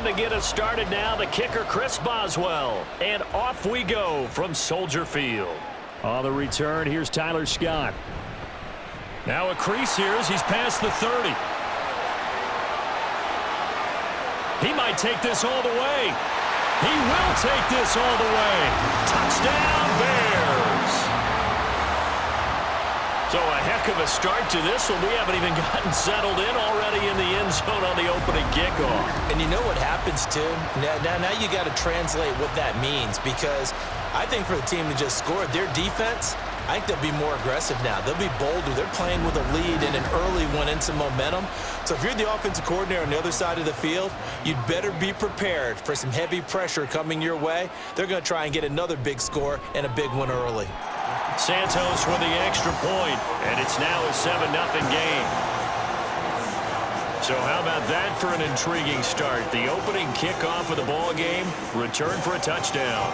one to get us started now, the kicker, Chris Boswell. And off we go from Soldier Field. On the return, here's Tyler Scott. Now a crease here as he's past the 30. He might take this all the way. He will take this all the way. Touchdown, Bears. So a heck of a start to this one. We haven't even gotten settled in already in the end zone on the opening kickoff. And you know what happens, too? Now you got to translate what that means, because I think for the team to just score, their defense, I think they'll be more aggressive now. They'll be bolder. They're playing with a lead and an early one and some momentum. So if you're the offensive coordinator on the other side of the field, you'd better be prepared for some heavy pressure coming your way. They're going to try and get another big score and a big one early. Santos with the extra point, and it's now a 7-0 game. So how about that for an intriguing start? The opening kickoff of the ball game, return for a touchdown.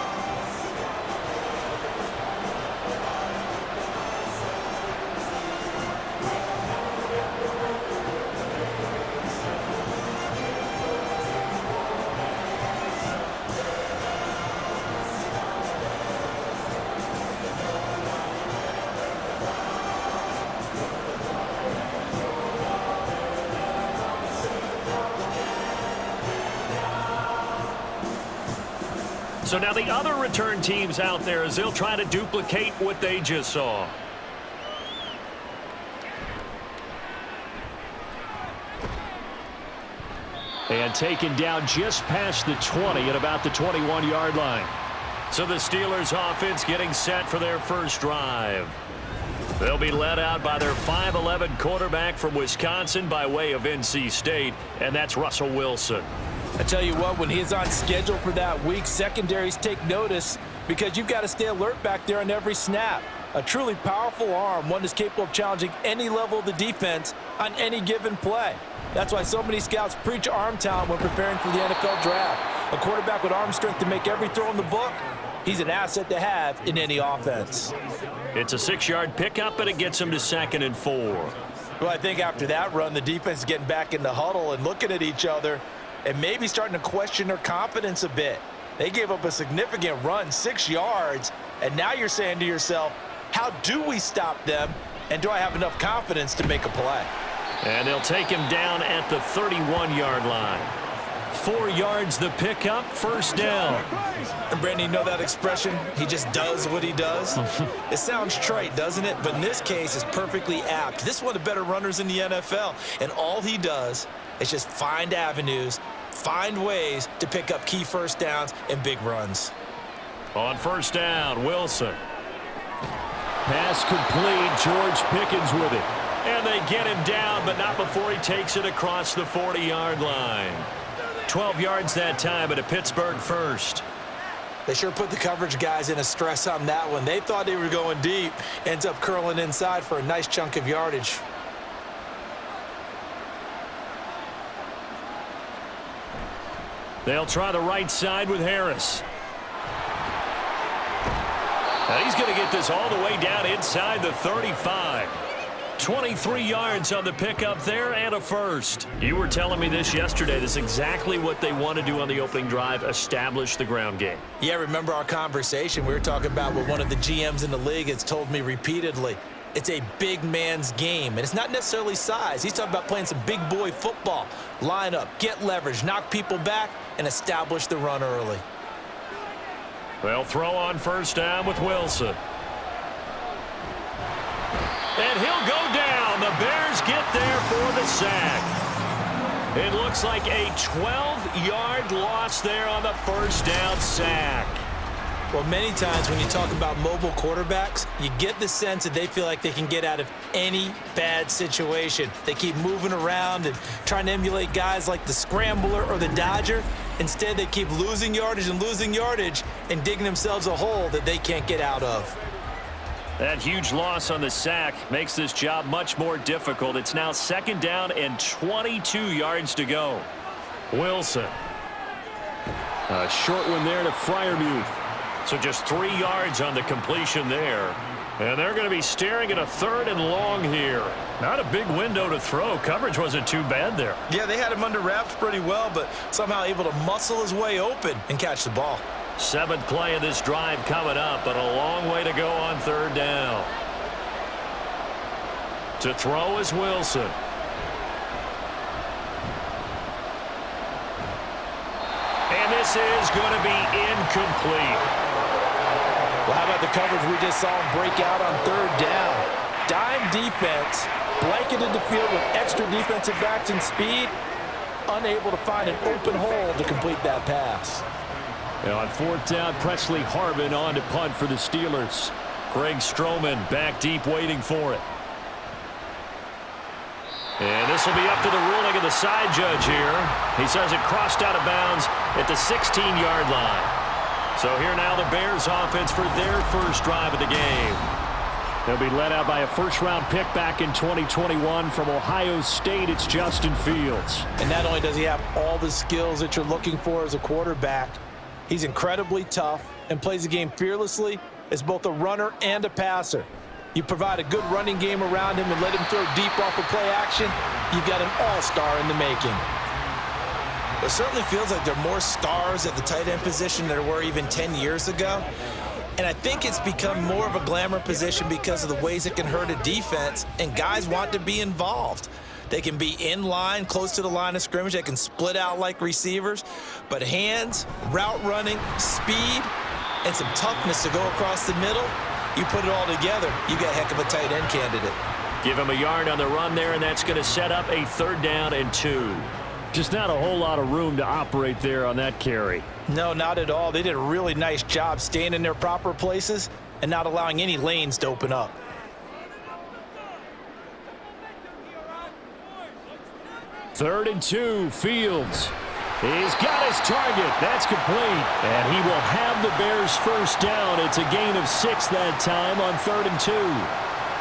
So now the other return teams out there as they'll try to duplicate what they just saw. And taken down just past the 20 at about the 21-yard line. So the Steelers offense getting set for their first drive. They'll be led out by their 5'11" quarterback from Wisconsin by way of NC State, and that's Russell Wilson. I tell you what, when he's on schedule for that week, secondaries take notice because you've got to stay alert back there on every snap. A truly powerful arm, one that's capable of challenging any level of the defense on any given play. That's why so many scouts preach arm talent when preparing for the NFL draft. A quarterback with arm strength to make every throw in the book, he's an asset to have in any offense. It's a 6-yard pickup, and it gets him to 2nd and 4. Well, I think after that run, the defense is getting back in the huddle and looking at each other and maybe starting to question their confidence a bit. They gave up a significant run, 6 yards, and now you're saying to yourself, how do we stop them, and do I have enough confidence to make a play? And they'll take him down at the 31-yard line. 4 yards the pickup, first down. And Brandon, you know that expression? He just does what he does? It sounds trite, doesn't it? But in this case, it's perfectly apt. This is one of the better runners in the NFL, and all he does is just find avenues, find ways to pick up key first downs and big runs. On first down, Wilson. Pass complete, George Pickens with it. And they get him down, but not before he takes it across the 40-yard line. 12 yards that time, but a Pittsburgh first. They sure put the coverage guys in a stress on that one. They thought they were going deep. Ends up curling inside for a nice chunk of yardage. They'll try the right side with Harris. Now he's going to get this all the way down inside the 35. 23 yards on the pickup there and a first. You were telling me this yesterday. This is exactly what they want to do on the opening drive, establish the ground game. Yeah, remember our conversation? We were talking about what one of the GMs in the league has told me repeatedly. It's a big man's game, and it's not necessarily size. He's talking about playing some big boy football. Line up, get leverage, knock people back, and establish the run early. They'll throw on first down with Wilson. And he'll go down. The Bears get there for the sack. It looks like a 12-yard loss there on the first down sack. Well, many times when you talk about mobile quarterbacks, you get the sense that they feel like they can get out of any bad situation. They keep moving around and trying to emulate guys like the Scrambler or the Dodger. Instead, they keep losing yardage and digging themselves a hole that they can't get out of. That huge loss on the sack makes this job much more difficult. It's now second down and 22 yards to go. Wilson. A short one there to Freiermuth. So just 3 yards on the completion there. And they're going to be staring at a 3rd and long here. Not a big window to throw. Coverage wasn't too bad there. Yeah, they had him under wraps pretty well, but somehow able to muscle his way open and catch the ball. 7th play of this drive coming up, but a long way to go on 3rd down. To throw is Wilson. And this is going to be incomplete. Well, how about the coverage we just saw him break out on 3rd down? Dime defense, blanketed the field with extra defensive backs and speed, unable to find an open hole to complete that pass. Now on 4th down, Presley Harvin on to punt for the Steelers. Greg Stroman back deep waiting for it. And this will be up to the ruling of the side judge here. He says it crossed out of bounds at the 16-yard line. So here now the Bears offense for their first drive of the game. They'll be led out by a first-round pick back in 2021 from Ohio State. It's Justin Fields. And not only does he have all the skills that you're looking for as a quarterback, he's incredibly tough and plays the game fearlessly as both a runner and a passer. You provide a good running game around him and let him throw deep off of play action, you've got an all-star in the making. It certainly feels like there are more stars at the tight end position than there were even 10 years ago. And I think it's become more of a glamour position because of the ways it can hurt a defense, and guys want to be involved. They can be in line, close to the line of scrimmage. They can split out like receivers. But hands, route running, speed, and some toughness to go across the middle, you put it all together, you got a heck of a tight end candidate. Give him a yard on the run there, and that's going to set up a 3rd down and 2. Just not a whole lot of room to operate there on that carry. No, not at all. They did a really nice job staying in their proper places and not allowing any lanes to open up. Third and 2, Fields. He's got his target. That's complete. And he will have the Bears first down. It's a gain of 6 that time on 3rd and 2.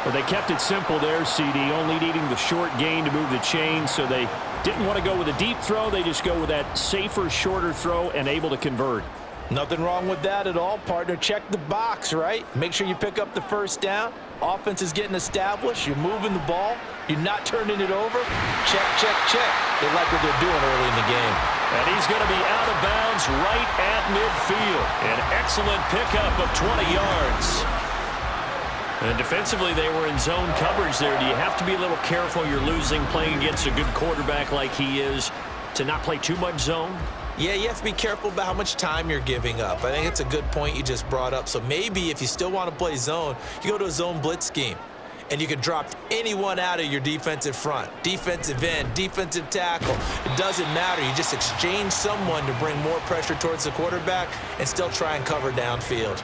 But they kept it simple there, CD, only needing the short gain to move the chain, so they didn't want to go with a deep throw. They just go with that safer, shorter throw and able to convert. Nothing wrong with that at all, partner. Check the box, right? Make sure you pick up the first down. Offense is getting established. You're moving the ball. You're not turning it over. Check, check, check. They like what they're doing early in the game. And he's going to be out of bounds right at midfield. An excellent pickup of 20 yards. And defensively, they were in zone coverage there. Do you have to be a little careful? You're losing, playing against a good quarterback like he is, to not play too much zone? Yeah, you have to be careful about how much time you're giving up. I think it's a good point you just brought up. So maybe if you still want to play zone, you go to a zone blitz scheme. And you can drop anyone out of your defensive front. Defensive end, defensive tackle. It doesn't matter. You just exchange someone to bring more pressure towards the quarterback and still try and cover downfield.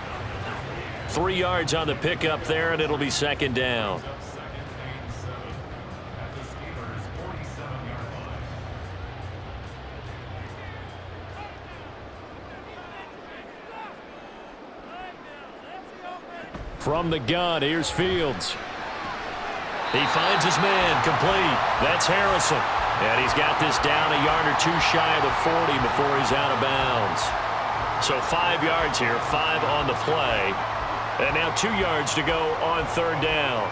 3 yards on the pickup there, and it'll be 2nd down. From the gun, here's Fields. He finds his man, complete. That's Harrison. And he's got this down a yard or 2 shy of the 40 before he's out of bounds. So 5 yards here, 5 on the play. And now 2 yards to go on 3rd down.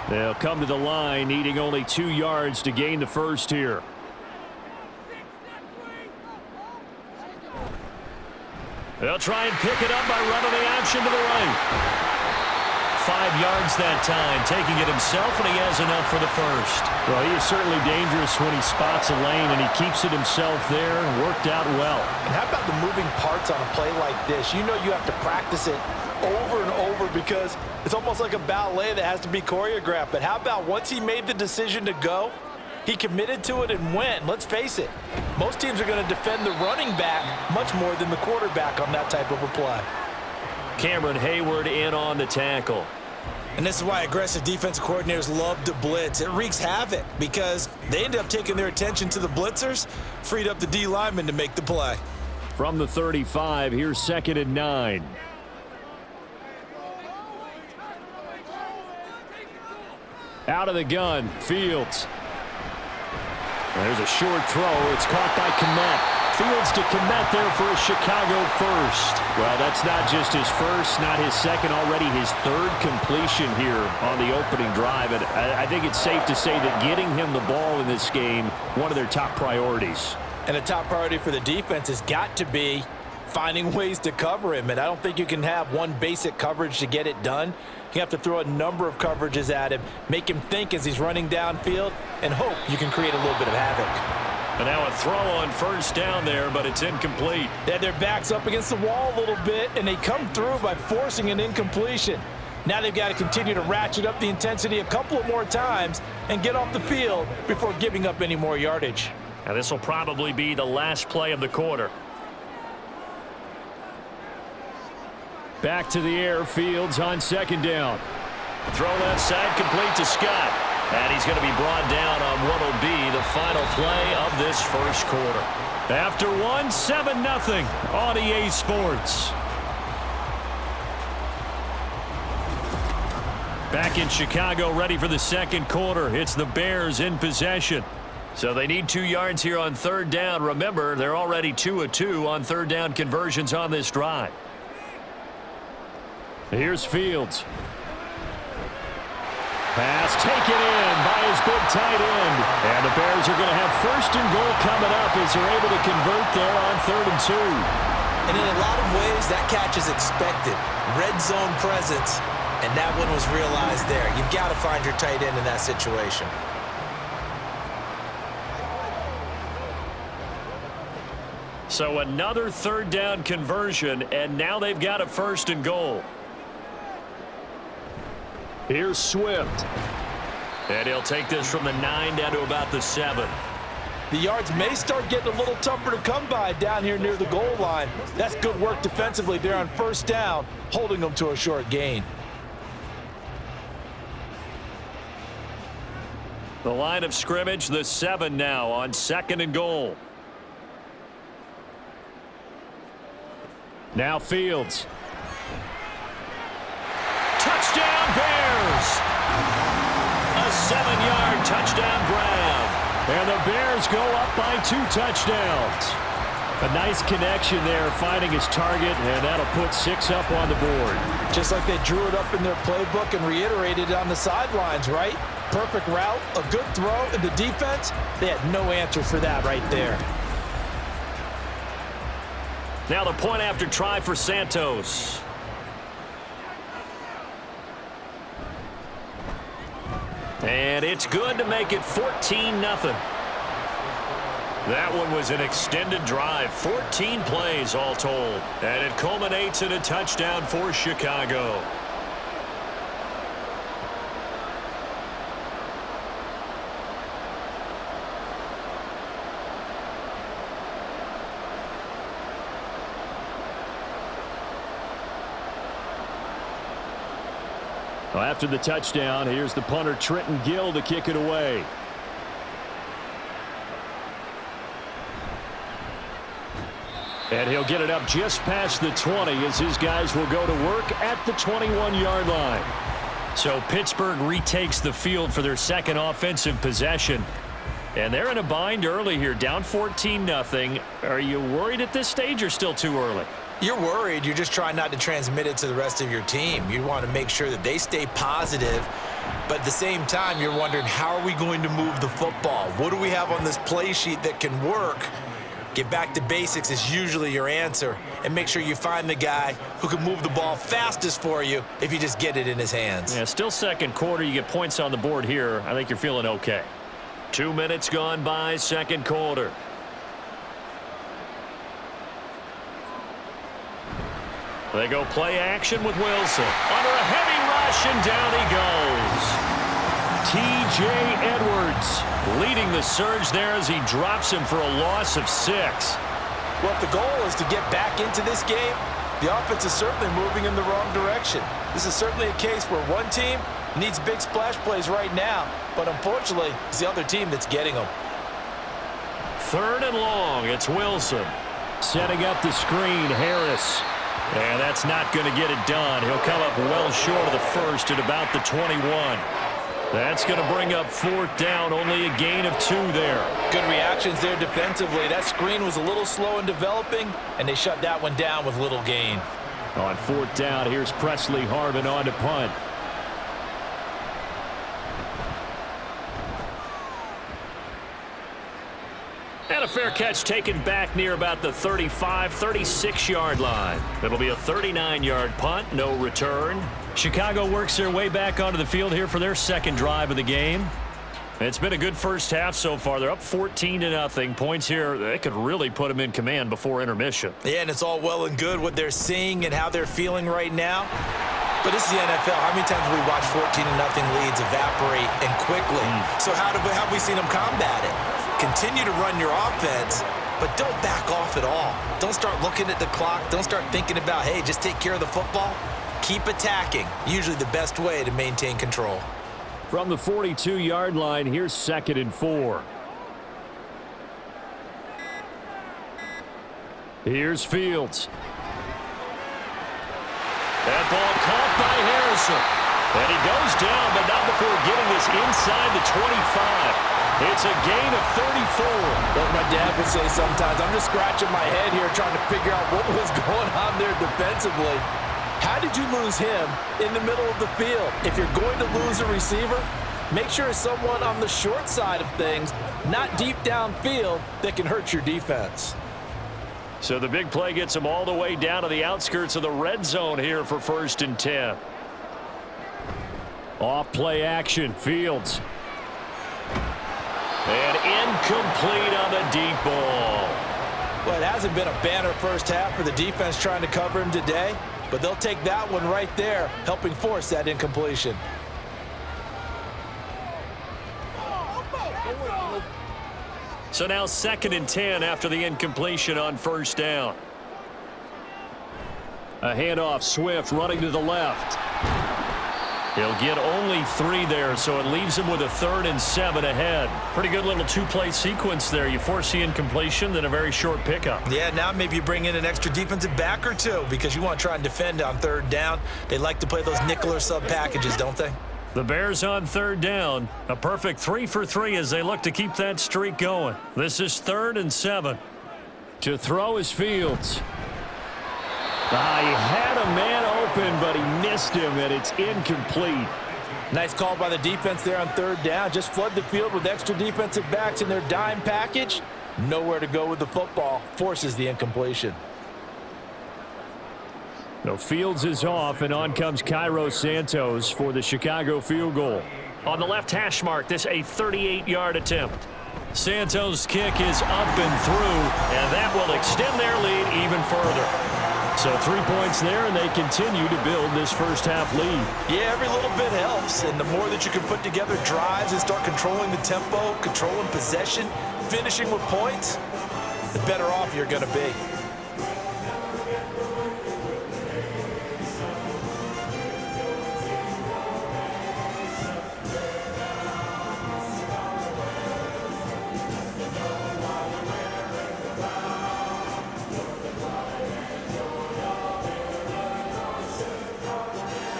They'll come to the line, needing only 2 yards to gain the first here. They'll try and pick it up by running the option to the right. 5 yards that time, taking it himself, and he has enough for the first. Well, he is certainly dangerous when he spots a lane, and he keeps it himself there. Worked out well. And how about the moving parts on a play like this? You know you have to practice it over and over because it's almost like a ballet that has to be choreographed. But how about once he made the decision to go, he committed to it and went. Let's face it, most teams are going to defend the running back much more than the quarterback on that type of a play. Cameron Hayward in on the tackle. And this is why aggressive defensive coordinators love to blitz. It wreaks havoc because they end up taking their attention to the blitzers, freed up the D lineman to make the play. From the 35, here's 2nd and 9. Out of the gun, Fields. There's a short throw. It's caught by Kmet. Fields to commit there for a Chicago first. Well, that's not just his first, not his second, already his third completion here on the opening drive. And I think it's safe to say that getting him the ball in this game, one of their top priorities. And a top priority for the defense has got to be finding ways to cover him. And I don't think you can have one basic coverage to get it done. You have to throw a number of coverages at him, make him think as he's running downfield, and hope you can create a little bit of havoc. And now a throw on first down there, but it's incomplete. They had their backs up against the wall a little bit, and they come through by forcing an incompletion. Now they've got to continue to ratchet up the intensity a couple of more times and get off the field before giving up any more yardage. And this will probably be the last play of the quarter. Back to the air, Fields on second down. Throw left side, complete to Scott. And he's going to be brought down on what will be the final play of this first quarter. After one, 7-0 on EA Sports. Back in Chicago, ready for the second quarter. It's the Bears in possession. So they need 2 yards here on third down. Remember, they're already 2 of 2 on third down conversions on this drive. Here's Fields. Pass taken in by his big tight end. And the Bears are going to have first and goal coming up as they're able to convert there on 3rd and 2. And in a lot of ways, that catch is expected. Red zone presence, and that one was realized there. You've got to find your tight end in that situation. So another third down conversion, and now they've got a first and goal. Here's Swift. And he'll take this from the 9 down to about the 7. The yards may start getting a little tougher to come by down here near the goal line. That's good work defensively there on first down, holding them to a short gain. The line of scrimmage, the 7 now on 2nd and goal. Now Fields. Touchdown Bears! A 7-yard touchdown grab. And the Bears go up by 2 touchdowns. A nice connection there, finding his target, and that'll put 6 up on the board. Just like they drew it up in their playbook and reiterated it on the sidelines, right? Perfect route, a good throw, and the defense, they had no answer for that right there. Now the point after try for Santos. And it's good to make it 14-0. That one was an extended drive, 14 plays all told. And it culminates in a touchdown for Chicago. Well, after the touchdown, here's the punter Trenton Gill to kick it away. And he'll get it up just past the 20 as his guys will go to work at the 21-yard line. So Pittsburgh retakes the field for their second offensive possession. And they're in a bind early here, down 14-0. Are you worried at this stage or still too early? You're worried. You're just trying not to transmit it to the rest of your team. You want to make sure that they stay positive. But at the same time, you're wondering, how are we going to move the football? What do we have on this play sheet that can work? Get back to basics is usually your answer. And make sure you find the guy who can move the ball fastest for you if you just get it in his hands. Yeah, still second quarter. You get points on the board here. I think you're feeling okay. 2 minutes gone by, second quarter. They go play action with Wilson. Under a heavy rush, and down he goes. T.J. Edwards leading the surge there as he drops him for a loss of 6. Well, if the goal is to get back into this game, the offense is certainly moving in the wrong direction. This is certainly a case where one team needs big splash plays right now, but unfortunately, it's the other team that's getting them. 3rd and long, it's Wilson. Setting up the screen, Harris. And that's not going to get it done. He'll come up well short of the first at about the 21. That's going to bring up 4th down, only a gain of 2 there. Good reactions there defensively. That screen was a little slow in developing, and they shut that one down with little gain. On 4th down, here's Presley Harvin on to punt. And a fair catch taken back near about the 35, 36-yard line. It'll be a 39-yard punt, no return. Chicago works their way back onto the field here for their second drive of the game. It's been a good first half so far. They're up 14-0. Points here, they could really put them in command before intermission. Yeah, and it's all well and good what they're seeing and how they're feeling right now. But this is the NFL. How many times have we watched 14-0 leads evaporate and quickly? So how have we seen them combat it? Continue to run your offense, but don't back off at all. Don't start looking at the clock. Don't start thinking about, hey, just take care of the football. Keep attacking. Usually the best way to maintain control. From the 42-yard line, here's 2nd and 4. Here's Fields. That ball caught by Harrison. And he goes down, but not before getting this inside the 25. It's a gain of 34. Like my dad would say sometimes, I'm just scratching my head here trying to figure out what was going on there defensively. How did you lose him in the middle of the field? If you're going to lose a receiver, make sure it's someone on the short side of things, not deep downfield, that can hurt your defense. So the big play gets them all the way down to the outskirts of the red zone here for 1st and 10. Off play action, Fields. And incomplete on the deep ball. Well, it hasn't been a banner first half for the defense trying to cover him today, but they'll take that one right there, helping force that incompletion. So now 2nd and 10 after the incompletion on 1st down. A handoff, Swift running to the left. He'll get only 3 there, so it leaves him with a 3rd and 7 ahead. Pretty good little 2-play sequence there. You force the incompletion, then a very short pickup. Yeah, now maybe you bring in an extra defensive back or 2 because you want to try and defend on 3rd down. They like to play those nickel or sub packages, don't they? The Bears on 3rd down. A perfect 3 for 3 as they look to keep that streak going. This is 3rd and 7. To throw is Fields. He had a man open, but he missed him, and it's incomplete. Nice call by the defense there on 3rd down. Just flood the field with extra defensive backs in their dime package. Nowhere to go with the football. Forces the incompletion. No, Fields is off, and on comes Cairo Santos for the Chicago field goal. On the left hash mark, this a 38-yard attempt. Santos' kick is up and through, and that will extend their lead even further. So 3 points there, and they continue to build this first half lead. Yeah, every little bit helps, and the more that you can put together drives and start controlling the tempo, controlling possession, finishing with points, the better off you're going to be.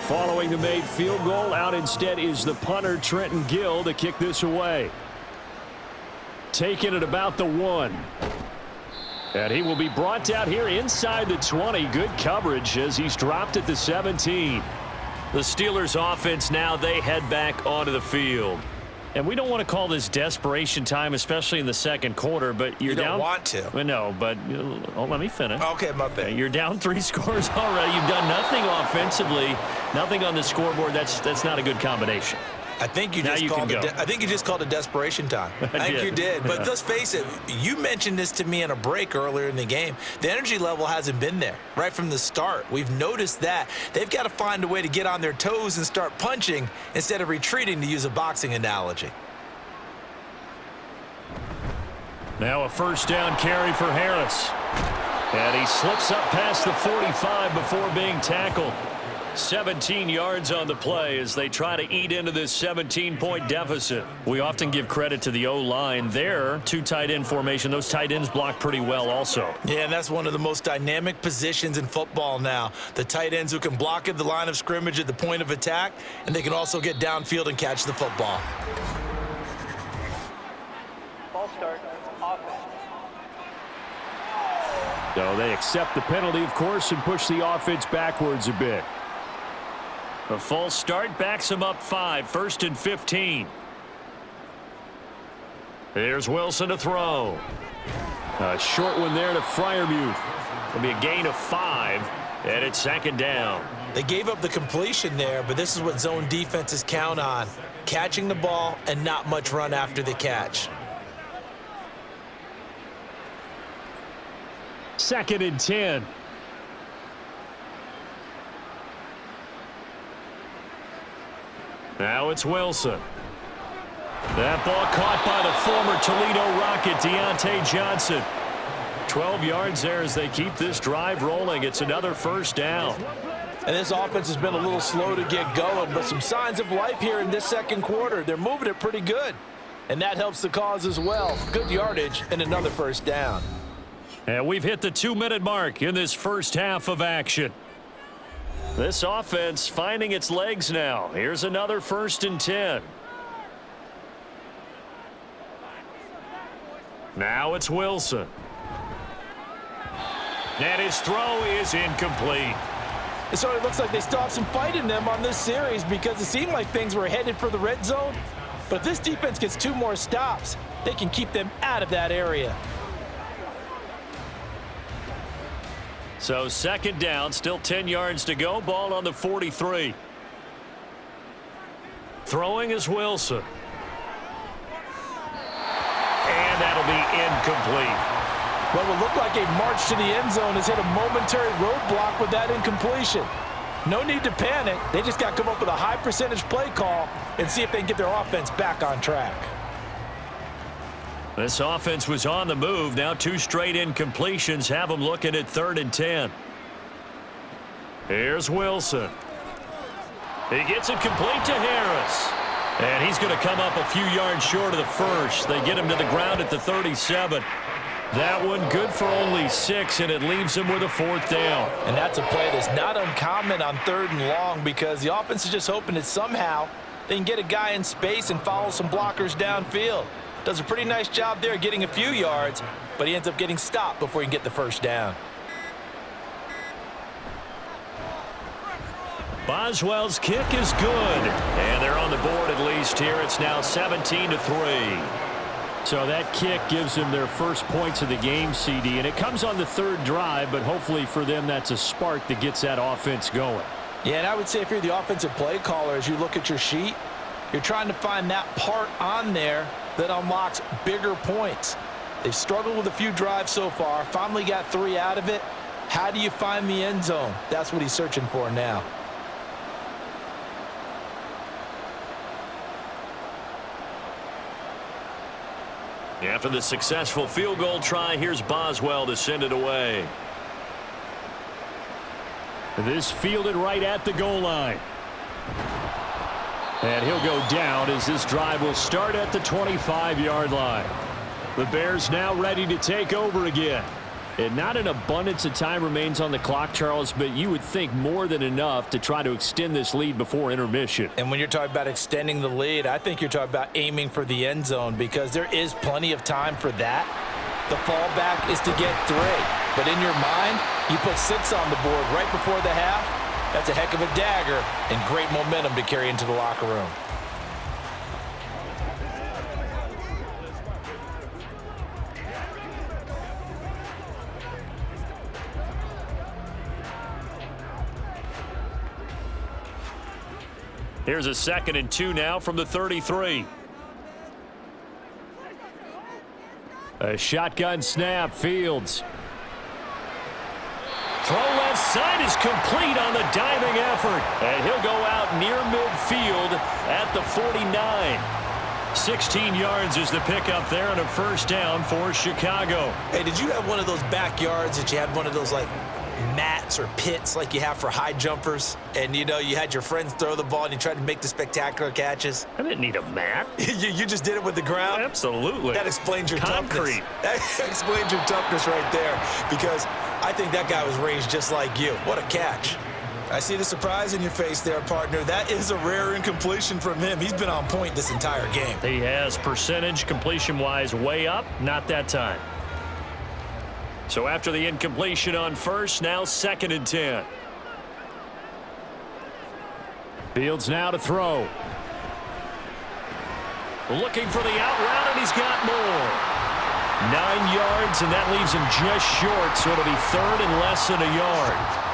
Following the made field goal, out instead is the punter, Trenton Gill, to kick this away. Taking it about the 1. And he will be brought down here inside the 20. Good coverage as he's dropped at the 17. The Steelers offense now, they head back onto the field. And we don't want to call this desperation time, especially in the second quarter, but you're down. You don't want to. No, but let me finish. Okay, my bad. You're down 3 scores already. You've done nothing offensively, nothing on the scoreboard. That's not a good combination. I think you just called it desperation time. I think you did. But let's face it, you mentioned this to me in a break earlier in the game. The energy level hasn't been there right from the start. We've noticed that. They've got to find a way to get on their toes and start punching instead of retreating, to use a boxing analogy. Now a 1st down carry for Harris. And he slips up past the 45 before being tackled. 17 yards on the play as they try to eat into this 17-point deficit. We often give credit to the O-line there. Two tight end formation. Those tight ends block pretty well also. Yeah, and that's one of the most dynamic positions in football now. The tight ends who can block at the line of scrimmage at the point of attack, and they can also get downfield and catch the football. Ball start. Offense. So they accept the penalty, of course, and push the offense backwards a bit. A false start backs him up 5, 1st and 15. Here's Wilson to throw. A short one there to Freiermuth. It'll be a gain of 5, and it's 2nd down. They gave up the completion there, but this is what zone defenses count on. Catching the ball and not much run after the catch. 2nd and 10. Now it's Wilson. That ball caught by the former Toledo Rocket, Deontay Johnson. 12 yards there as they keep this drive rolling. It's another 1st down. And this offense has been a little slow to get going, but some signs of life here in this 2nd quarter. They're moving it pretty good, and that helps the cause as well. Good yardage and another 1st down. And we've hit the 2-minute mark in this first half of action. This offense finding its legs now. Here's another 1st and 10. Now it's Wilson. And his throw is incomplete. It sort of looks like they stopped some fight in them on this series because it seemed like things were headed for the red zone. But if this defense gets 2 more stops, they can keep them out of that area. So 2nd down, still 10 yards to go. Ball on the 43. Throwing is Wilson. And that'll be incomplete. What will look like a march to the end zone has hit a momentary roadblock with that incompletion. No need to panic. They just got to come up with a high percentage play call and see if they can get their offense back on track. This offense was on the move. Now 2 straight incompletions have them looking at 3rd and 10. Here's Wilson. He gets it complete to Harris. And he's going to come up a few yards short of the first. They get him to the ground at the 37. That one good for only 6, and it leaves him with a 4th down. And that's a play that's not uncommon on 3rd and long because the offense is just hoping that somehow they can get a guy in space and follow some blockers downfield. Does a pretty nice job there getting a few yards, but he ends up getting stopped before he can get the 1st down. Boswell's kick is good, and they're on the board at least here. It's now 17-3. So that kick gives them their first points of the game, CD, and it comes on the 3rd drive, but hopefully for them that's a spark that gets that offense going. Yeah, and I would say if you're the offensive play caller, as you look at your sheet, you're trying to find that part on there that unlocks bigger points. They've struggled with a few drives so far, finally got 3 out of it. How do you find the end zone? That's what he's searching for now. After the successful field goal try, here's Boswell to send it away. This fielded right at the goal line. And he'll go down as this drive will start at the 25-yard line. The Bears now ready to take over again. And not an abundance of time remains on the clock, Charles, but you would think more than enough to try to extend this lead before intermission. And when you're talking about extending the lead, I think you're talking about aiming for the end zone because there is plenty of time for that. The fallback is to get 3. But in your mind, you put 6 on the board right before the half. That's a heck of a dagger and great momentum to carry into the locker room. Here's a 2nd and 2 now from the 33. A shotgun snap, Fields. Throw left side is complete on the diving effort. And he'll go out near midfield at the 49. 16 yards is the pickup there and a first down for Chicago. Hey, did you have one of those backyards that you had one of those, like, mats or pits like you have for high jumpers? And, you know, you had your friends throw the ball and you tried to make the spectacular catches? I didn't need a mat. you just did it with the ground? Absolutely. That explains your concrete. Toughness. That explains your toughness right there, because I think that guy was raised just like you. What a catch. I see the surprise in your face there, partner. That is a rare incompletion from him. He's been on point this entire game. He has percentage completion-wise way up, not that time. So after the incompletion on first, now 2nd and 10. Fields now to throw. Looking for the out route, and he's got more. 9 yards, and that leaves him just short, so it'll be 3rd and less than a yard.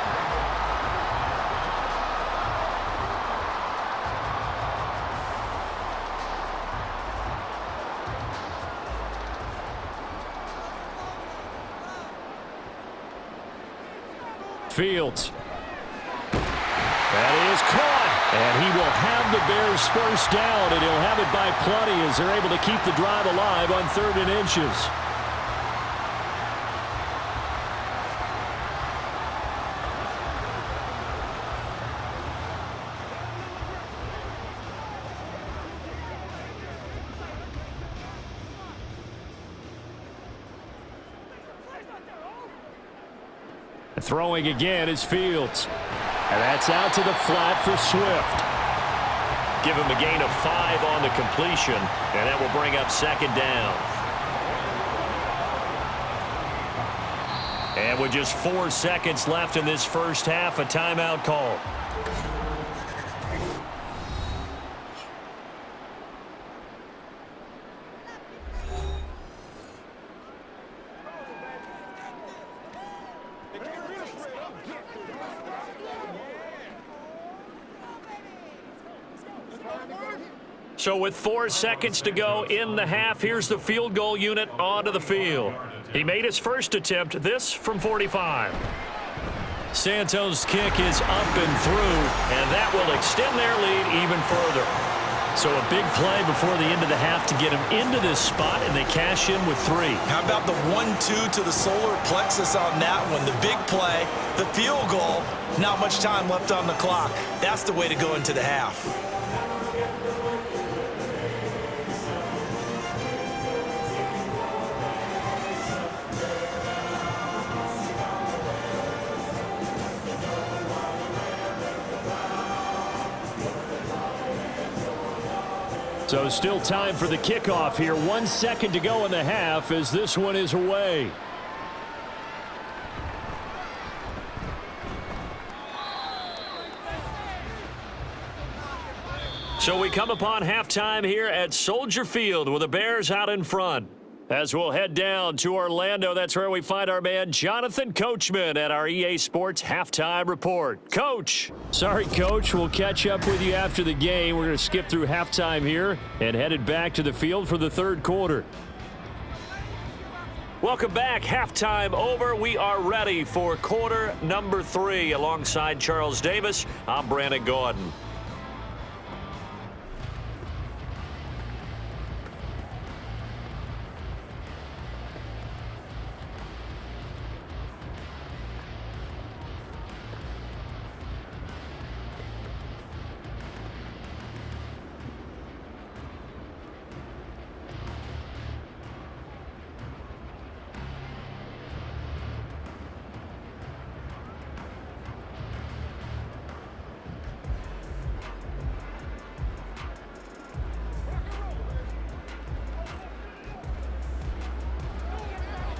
Fields. That is caught. And he will have the Bears first down, and he'll have it by plenty as they're able to keep the drive alive on 3rd and inches. Throwing again is Fields. And that's out to the flat for Swift. Give him a gain of 5 on the completion, and that will bring up 2nd down. And with just 4 seconds left in this first half, a timeout call. So with 4 seconds to go in the half, here's the field goal unit onto the field. He made his first attempt, this from 45. Santos' kick is up and through, and that will extend their lead even further. So a big play before the end of the half to get him into this spot, and they cash in with 3. How about the 1-2 to the solar plexus on that one? The big play, the field goal, not much time left on the clock. That's the way to go into the half. So still time for the kickoff here. 1 second to go in the half as this one is away. So we come upon halftime here at Soldier Field with the Bears out in front. As we'll head down to Orlando, that's where we find our man Jonathan Coachman at our EA Sports Halftime Report. Coach! Sorry, Coach. We'll catch up with you after the game. We're going to skip through halftime here and headed back to the field for the 3rd quarter. Welcome back. Halftime over. We are ready for quarter number 3. Alongside Charles Davis, I'm Brandon Gordon.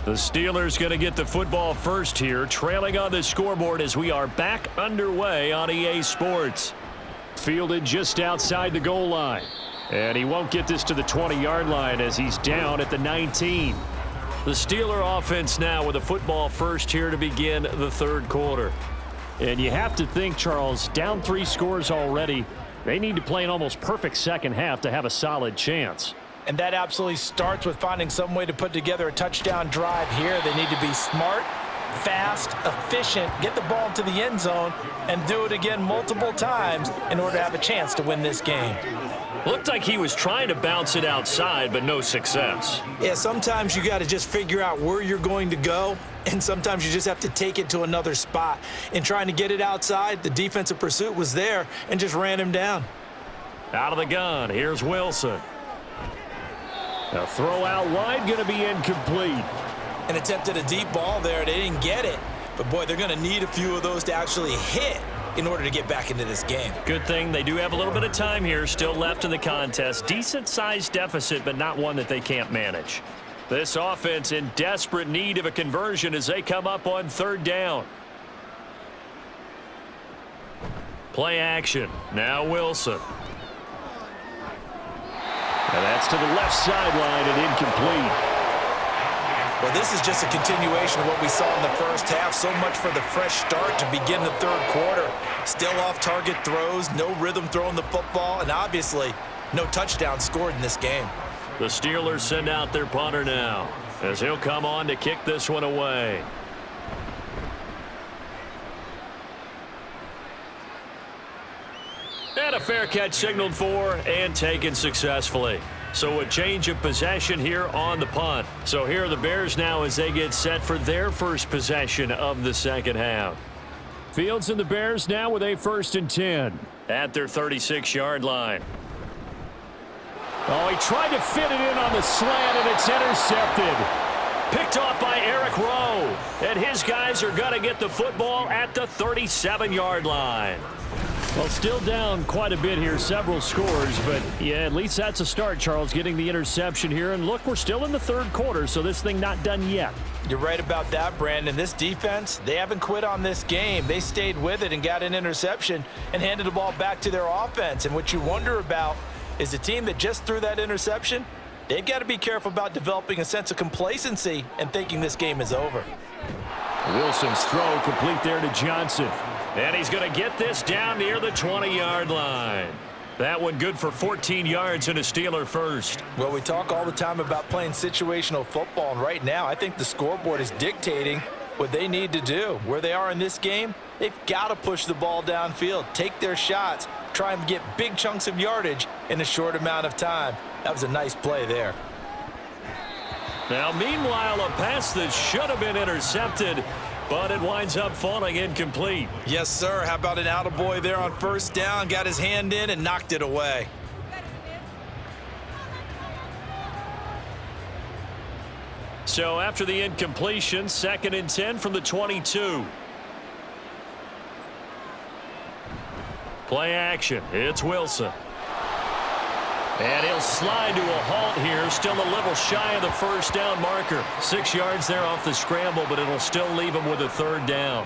The Steelers going to get the football first here, trailing on the scoreboard as we are back underway on EA Sports. Fielded just outside the goal line. And he won't get this to the 20-yard line as he's down at the 19. The Steeler offense now with a football first here to begin the 3rd quarter. And you have to think, Charles, down 3 scores already. They need to play an almost perfect second half to have a solid chance. And that absolutely starts with finding some way to put together a touchdown drive here. They need to be smart, fast, efficient, get the ball to the end zone, and do it again multiple times in order to have a chance to win this game. Looked like he was trying to bounce it outside, but no success. Yeah, sometimes you got to just figure out where you're going to go, and sometimes you just have to take it to another spot. In trying to get it outside, the defensive pursuit was there and just ran him down. Out of the gun, here's Wilson. A throw out wide, going to be incomplete. An attempt at a deep ball there. They didn't get it. But, boy, they're going to need a few of those to actually hit in order to get back into this game. Good thing they do have a little bit of time here still left in the contest. Decent-sized deficit, but not one that they can't manage. This offense in desperate need of a conversion as they come up on third down. Play action. Now Wilson. And that's to the left sideline and incomplete. Well, this is just a continuation of what we saw in the first half. So much for the fresh start to begin the third quarter. Still off-target throws, no rhythm throwing the football, and obviously no touchdown scored in this game. The Steelers send out their punter now as he'll come on to kick this one away. And a fair catch signaled for and taken successfully. So a change of possession here on the punt. So here are the Bears now as they get set for their first possession of the second half. Fields and the Bears now with a 1st and 10 at their 36-yard line. Oh, he tried to fit it in on the slant, and it's intercepted. Picked off by Eric Rowe. And his guys are going to get the football at the 37-yard line. Well, still down quite a bit here, several scores, but yeah, at least that's a start, Charles, getting the interception here. And look, we're still in the third quarter, so this thing not done yet. You're right about that, Brandon. This defense, they haven't quit on this game. They stayed with it and got an interception and handed the ball back to their offense. And what you wonder about is the team that just threw that interception, they've got to be careful about developing a sense of complacency and thinking this game is over. Wilson's throw complete there to Johnson. And he's going to get this down near the 20-yard line. That one good for 14 yards and a Steeler first. Well, we talk all the time about playing situational football, and right now I think the scoreboard is dictating what they need to do. Where they are in this game, they've got to push the ball downfield, take their shots, try and get big chunks of yardage in a short amount of time. That was a nice play there. Now, meanwhile, a pass that should have been intercepted, but it winds up falling incomplete. Yes, sir. How about an attaboy there on first down? Got his hand in and knocked it away. So after the incompletion, 2nd and 10 from the 22. Play action. It's Wilson. And he'll slide to a halt here. Still a little shy of the first down marker. 6 yards there off the scramble, but it'll still leave him with a third down.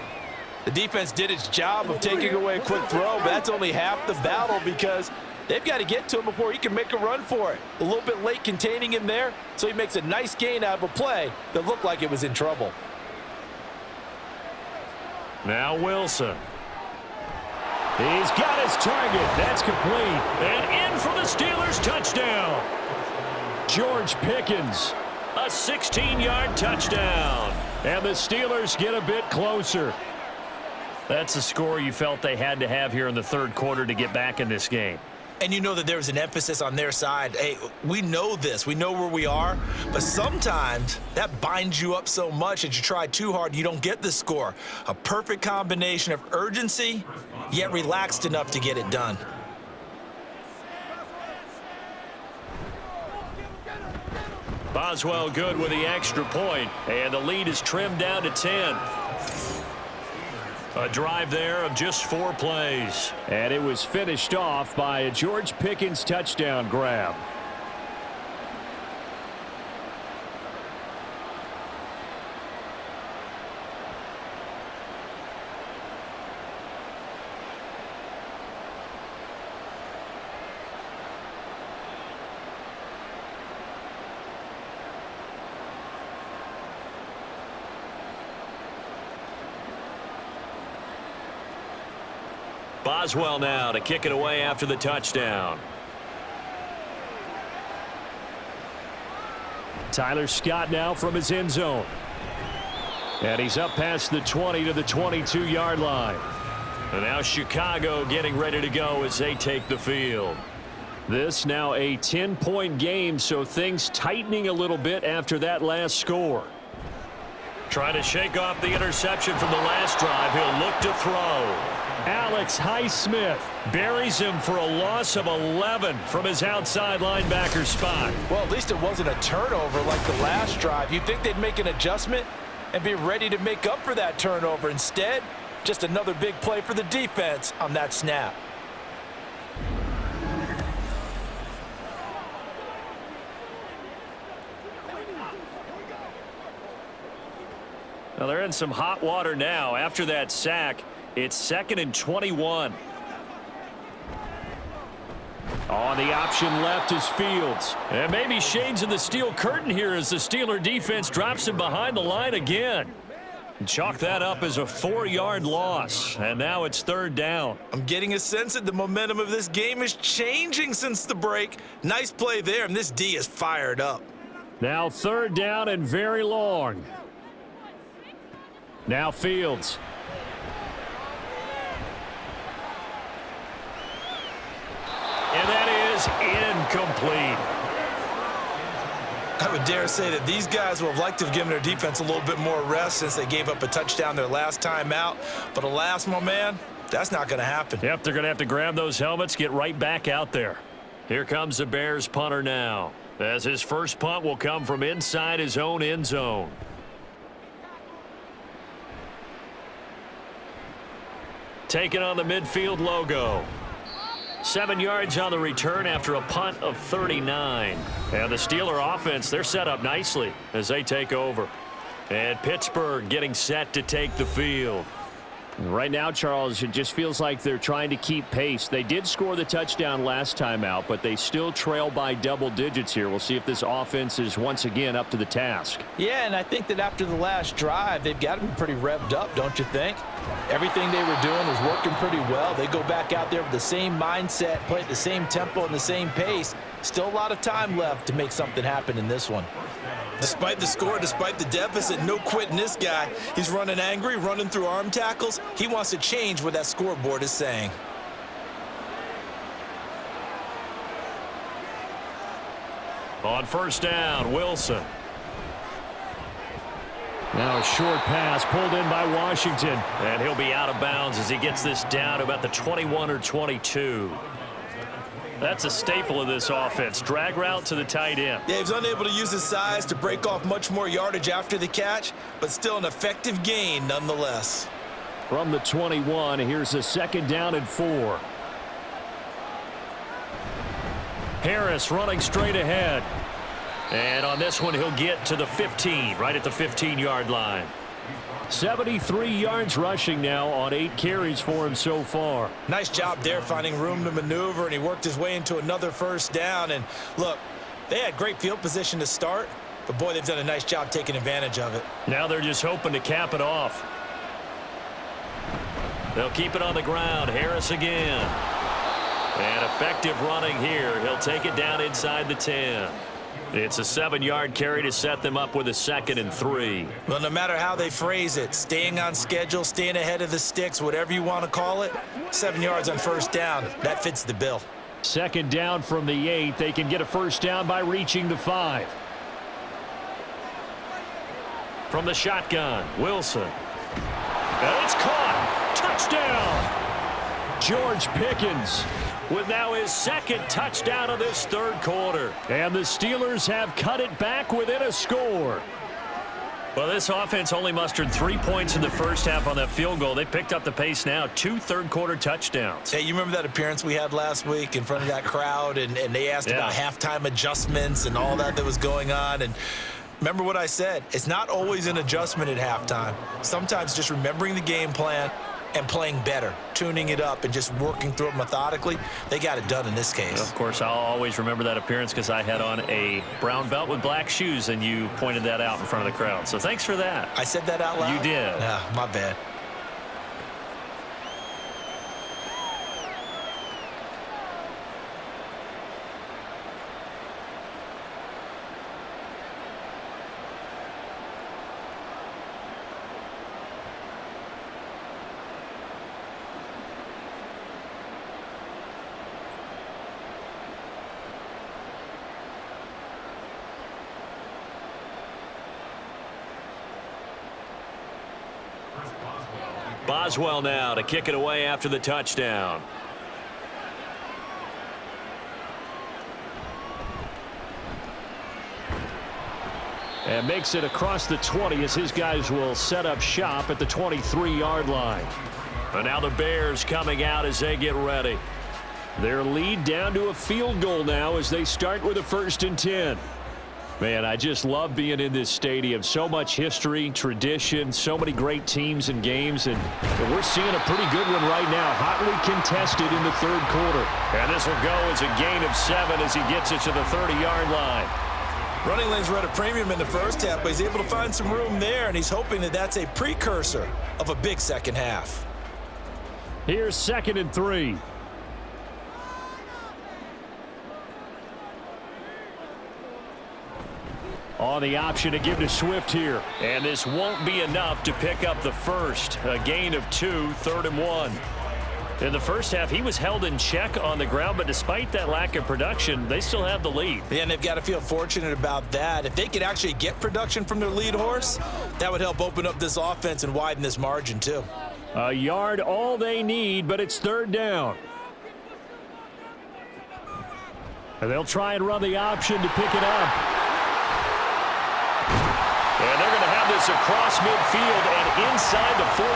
The defense did its job of taking away a quick throw, but that's only half the battle because they've got to get to him before he can make a run for it. A little bit late containing him there, so he makes a nice gain out of a play that looked like it was in trouble. Now Wilson. He's got his target. That's complete. And in for the Steelers touchdown. George Pickens. A 16-yard touchdown. And the Steelers get a bit closer. That's the score you felt they had to have here in the third quarter to get back in this game. And you know that there's an emphasis on their side. Hey, we know this. We know where we are. But sometimes that binds you up so much that you try too hard, you don't get the score. A perfect combination of urgency, yet relaxed enough to get it done. Boswell good with the extra point, and the lead is trimmed down to 10. A drive there of just 4 plays. And it was finished off by a George Pickens touchdown grab. Boswell now to kick it away after the touchdown. Tyler Scott now from his end zone. And he's up past the 20 to the 22-yard line. And now Chicago getting ready to go as they take the field. This now a 10-point game, so things tightening a little bit after that last score. Trying to shake off the interception from the last drive. He'll look to throw. Alex Highsmith buries him for a loss of 11 from his outside linebacker spot. Well, at least it wasn't a turnover like the last drive. You'd think they'd make an adjustment and be ready to make up for that turnover. Instead, just another big play for the defense on that snap. Well, they're in some hot water now. After that sack, it's 2nd and 21. On the option left is Fields. And maybe shades of the steel curtain here as the Steeler defense drops him behind the line again. Chalk that up as a 4-yard loss. And now it's 3rd down. I'm getting a sense that the momentum of this game is changing since the break. Nice play there, and this D is fired up. Now 3rd down and very long. Now Fields. And that is incomplete. I would dare say that these guys would have liked to have given their defense a little bit more rest since they gave up a touchdown their last time out. But alas, my man, that's not going to happen. Yep, they're going to have to grab those helmets, get right back out there. Here comes the Bears punter now, as his first punt will come from inside his own end zone. Taking on the midfield logo. 7 yards on the return after a punt of 39. And the Steeler offense, they're set up nicely as they take over. And Pittsburgh getting set to take the field. Right now, Charles, it just feels like they're trying to keep pace. They did score the touchdown last time out, but they still trail by double digits here. We'll see if this offense is once again up to the task. Yeah, and I think that after the last drive, they've got to be pretty revved up, don't you think? Everything they were doing was working pretty well. They go back out there with the same mindset, play at the same tempo and the same pace. Still a lot of time left to make something happen in this one. Despite the score, despite the deficit, no quitting this guy. He's running angry, running through arm tackles. He wants to change what that scoreboard is saying. On 1st down, Wilson. Now a short pass pulled in by Washington. And he'll be out of bounds as he gets this down to about the 21 or 22. That's a staple of this offense. Drag route to the tight end. Yeah, he was unable to use his size to break off much more yardage after the catch, but still an effective gain nonetheless. From the 21, here's a 2nd down and 4. Harris running straight ahead. And on this one, he'll get to the 15, right at the 15-yard line. 73 yards rushing now on 8 carries for him so far. Nice job there finding room to maneuver, and he worked his way into another 1st down. And look, they had great field position to start, but boy, they've done a nice job taking advantage of it. Now they're just hoping to cap it off. They'll keep it on the ground. Harris again. And effective running here. He'll take it down inside the 10. It's a 7-yard carry to set them up with a 2nd and 3. Well, no matter how they phrase it, staying on schedule, staying ahead of the sticks, whatever you want to call it, 7 yards on 1st down, that fits the bill. 2nd down from the 8. They can get a 1st down by reaching the 5. From the shotgun, Wilson. And it's caught. Touchdown. George Pickens with now his 2nd touchdown of this 3rd quarter. And the Steelers have cut it back within a score. Well, this offense only mustered 3 points in the first half on that field goal. They picked up the pace now. 2 third-quarter touchdowns. Hey, you remember that appearance we had last week in front of that crowd, and they asked about halftime adjustments and all that was going on, and remember what I said. It's not always an adjustment at halftime. Sometimes just remembering the game plan and playing better, tuning it up and just working through it methodically. They got it done in this case. Of course, I'll always remember that appearance because I had on a brown belt with black shoes, and you pointed that out in front of the crowd. So thanks for that. I said that out loud? You did. Yeah, my bad. Boswell now to kick it away after the touchdown. And makes it across the 20 as his guys will set up shop at the 23-yard line. And now the Bears coming out as they get ready. Their lead down to a field goal now as they start with a 1st and 10. Man, I just love being in this stadium. So much history, tradition, so many great teams and games, and we're seeing a pretty good one right now, hotly contested in the 3rd quarter. And this will go as a gain of 7 as he gets it to the 30-yard line. Running lanes were at a premium in the first half, but he's able to find some room there, and he's hoping that that's a precursor of a big second half. Here's 2nd and 3. On the option to give to Swift here. And this won't be enough to pick up the first. A gain of 2, 3rd and 1. In the first half, he was held in check on the ground, but despite that lack of production, they still have the lead. Yeah, and they've got to feel fortunate about that. If they could actually get production from their lead horse, that would help open up this offense and widen this margin too. A yard all they need, but it's 3rd down. And they'll try and run the option to pick it up. And they're going to have this across midfield and inside the 45.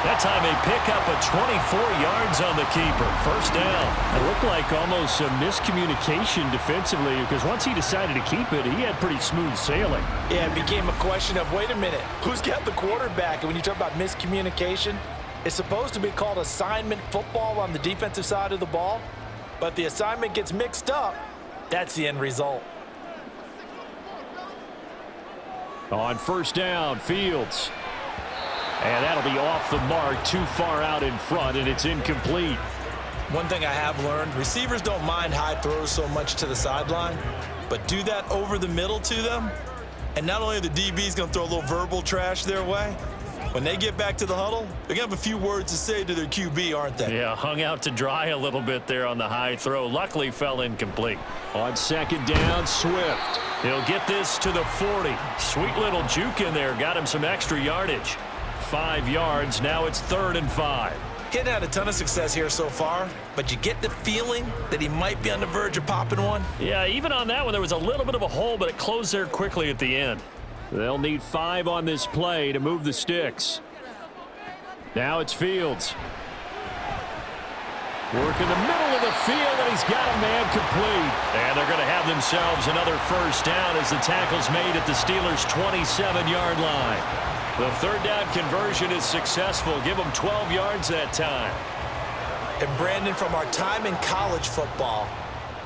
That time they pick up a 24 yards on the keeper. 1st down. It looked like almost a miscommunication defensively because once he decided to keep it, he had pretty smooth sailing. Yeah, it became a question of, wait a minute, who's got the quarterback? And when you talk about miscommunication, it's supposed to be called assignment football on the defensive side of the ball. But the assignment gets mixed up. That's the end result. On 1st down, Fields. And that'll be off the mark, too far out in front, and it's incomplete. One thing I have learned, receivers don't mind high throws so much to the sideline, but do that over the middle to them, and not only are the DBs going to throw a little verbal trash their way, when they get back to the huddle, they're going to have a few words to say to their QB, aren't they? Yeah, hung out to dry a little bit there on the high throw. Luckily fell incomplete. On 2nd down, Swift. He'll get this to the 40. Sweet little juke in there. Got him some extra yardage. 5 yards. Now it's 3rd and 5. He hadn't had a ton of success here so far, but you get the feeling that he might be on the verge of popping one. Yeah, even on that one, there was a little bit of a hole, but it closed there quickly at the end. They'll need 5 on this play to move the sticks. Now it's Fields. Work in the middle of the field, and he's got a man complete. And they're going to have themselves another 1st down as the tackle's made at the Steelers' 27-yard line. The 3rd down conversion is successful. Give them 12 yards that time. And Brandon, from our time in college football,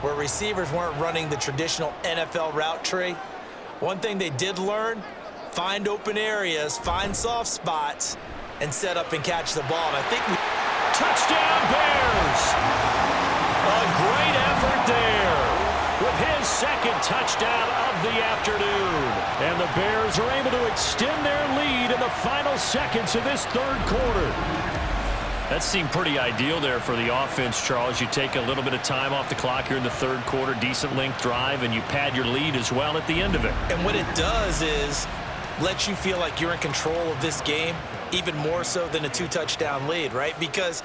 where receivers weren't running the traditional NFL route tree, one thing they did learn, find open areas, find soft spots, and set up and catch the ball. And I think touchdown Bears! A great effort there with his 2nd touchdown of the afternoon. And the Bears are able to extend their lead in the final seconds of this 3rd quarter. That seemed pretty ideal there for the offense, Charles. You take a little bit of time off the clock here in the 3rd quarter, decent length drive, and you pad your lead as well at the end of it. And what it does is let you feel like you're in control of this game, even more so than a 2-touchdown lead, right? Because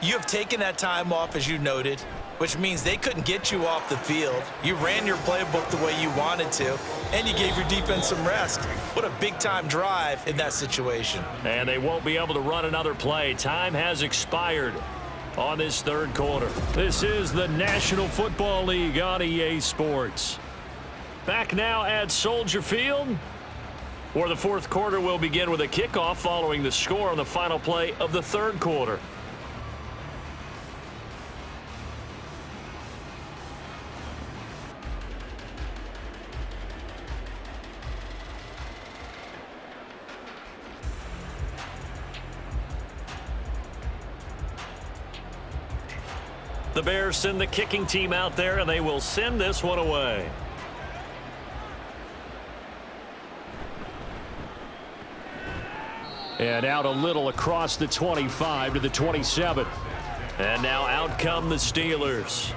you have taken that time off, as you noted, which means they couldn't get you off the field. You ran your playbook the way you wanted to, and you gave your defense some rest. What a big-time drive in that situation. And they won't be able to run another play. Time has expired on this 3rd quarter. This is the National Football League on EA Sports. Back now at Soldier Field, where the 4th quarter will begin with a kickoff following the score on the final play of the 3rd quarter. The Bears send the kicking team out there, and they will send this one away. And out a little across the 25 to the 27. And now out come the Steelers.